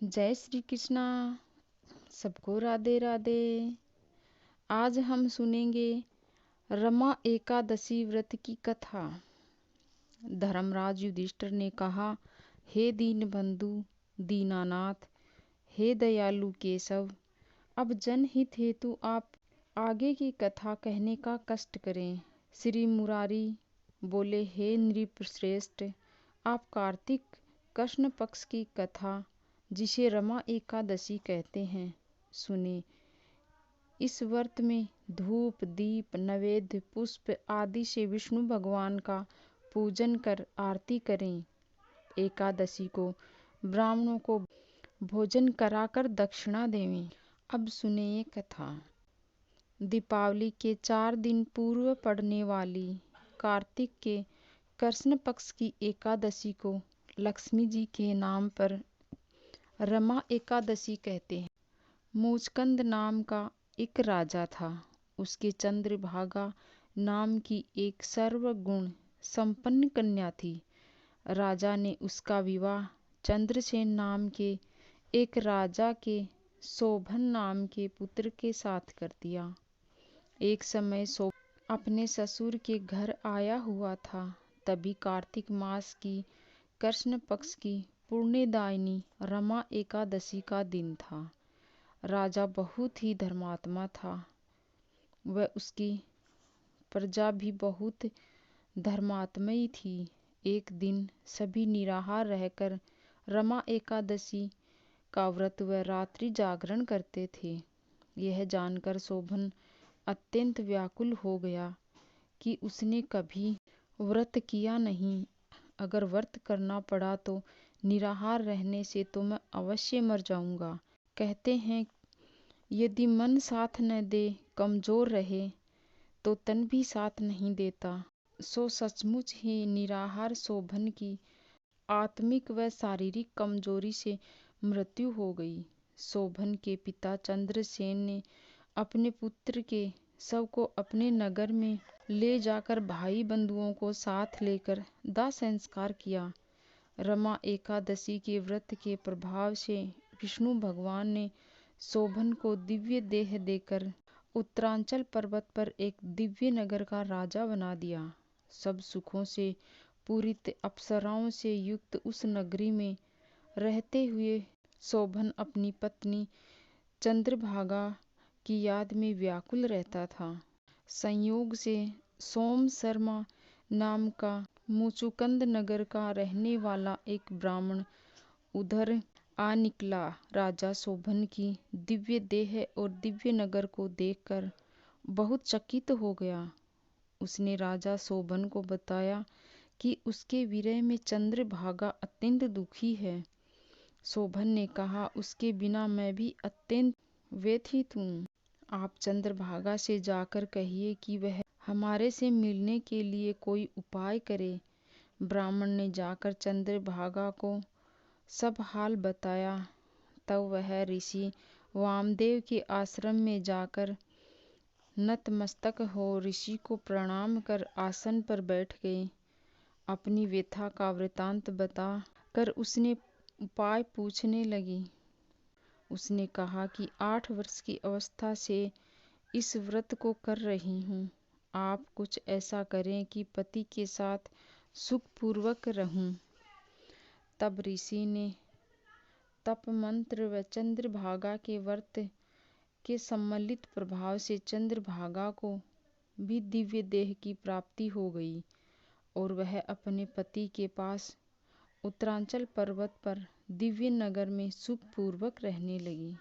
जय श्री कृष्णा। सबको राधे राधे। आज हम सुनेंगे रमा एकादशी व्रत की कथा। धर्मराज युधिष्ठिर ने कहा, हे दीन बंधु दीनानाथ, हे दयालु केशव, अब जनहित हेतु आप आगे की कथा कहने का कष्ट करें। श्री मुरारी बोले, हे नृपश्रेष्ठ, आप कार्तिक कृष्ण पक्ष की कथा जिसे रमा एकादशी कहते हैं सुने। इस व्रत में धूप दीप नैवेद्य पुष्प आदि से विष्णु भगवान का पूजन कर आरती करें। एकादशी को ब्राह्मणों को भोजन कराकर दक्षिणा देवें। अब सुने ये कथा। दीपावली के 4 दिन पूर्व पड़ने वाली कार्तिक के कृष्ण पक्ष की एकादशी को लक्ष्मी जी के नाम पर रमा एकादशी कहते हैं। मुचकंद नाम का एक राजा था। उसके चंद्रभागा नाम की एक सर्वगुण संपन्न कन्या थी। राजा ने उसका विवाह चंद्रसेन नाम के एक राजा के शोभन नाम के पुत्र के साथ कर दिया। एक समय शोभन अपने ससुर के घर आया हुआ था। तभी कार्तिक मास की कृष्ण पक्ष की पुण्यदायिनी रमा एकादशी का दिन था। राजा बहुत ही धर्मात्मा था। वह उसकी प्रजा भी बहुत धर्मात्मयी थी। एक दिन सभी निराहार रहकर रमा एकादशी का व्रत व रात्रि जागरण करते थे। यह जानकर शोभन अत्यंत व्याकुल हो गया कि उसने कभी व्रत किया नहीं। अगर व्रत करना पड़ा तो निराहार रहने से तो मैं अवश्य मर जाऊंगा। कहते हैं, यदि मन साथ न दे, कमजोर रहे, तो तन भी साथ नहीं देता। सो सचमुच ही निराहार शोभन की आत्मिक व शारीरिक कमजोरी से मृत्यु हो गई। शोभन के पिता चंद्रसेन ने अपने पुत्र के शव को अपने नगर में ले जाकर भाई बंधुओं को साथ लेकर दाह संस्कार किया। रमा एकादशी के व्रत के प्रभाव से विष्णु भगवान ने शोभन को दिव्य देह देकर उत्तरांचल पर्वत पर एक दिव्य नगर का राजा बना दिया। सब सुखों से पूरित अप्सराओं से युक्त उस नगरी में रहते हुए शोभन अपनी पत्नी चंद्रभागा की याद में व्याकुल रहता था। संयोग से सोम शर्मा नाम का मुचुकंद नगर का रहने वाला एक ब्राह्मण उधर आ निकला। राजा शोभन की दिव्य देह और दिव्य नगर को देखकर बहुत चकित हो गया। उसने राजा शोभन को बताया कि उसके विरह में चंद्रभागा अत्यंत दुखी है। शोभन ने कहा, उसके बिना मैं भी अत्यंत व्यथित हूँ। आप चंद्रभागा से जाकर कहिए कि वह हमारे से मिलने के लिए कोई उपाय करे। ब्राह्मण ने जाकर चंद्रभागा को सब हाल बताया। तब वह ऋषि वामदेव के आश्रम में जाकर नतमस्तक हो ऋषि को प्रणाम कर आसन पर बैठ गए। अपनी व्यथा का वृतांत बता कर उसने उपाय पूछने लगी। उसने कहा कि 8 वर्ष की अवस्था से इस व्रत को कर रही हूँ। आप कुछ ऐसा करें कि पति के साथ सुखपूर्वक रहूं। तब ऋषि ने तप मंत्र व चंद्रभागा के व्रत के सम्मिलित प्रभाव से चंद्रभागा को भी दिव्य देह की प्राप्ति हो गई और वह अपने पति के पास उत्तरांचल पर्वत पर दिव्य नगर में सुखपूर्वक रहने लगी।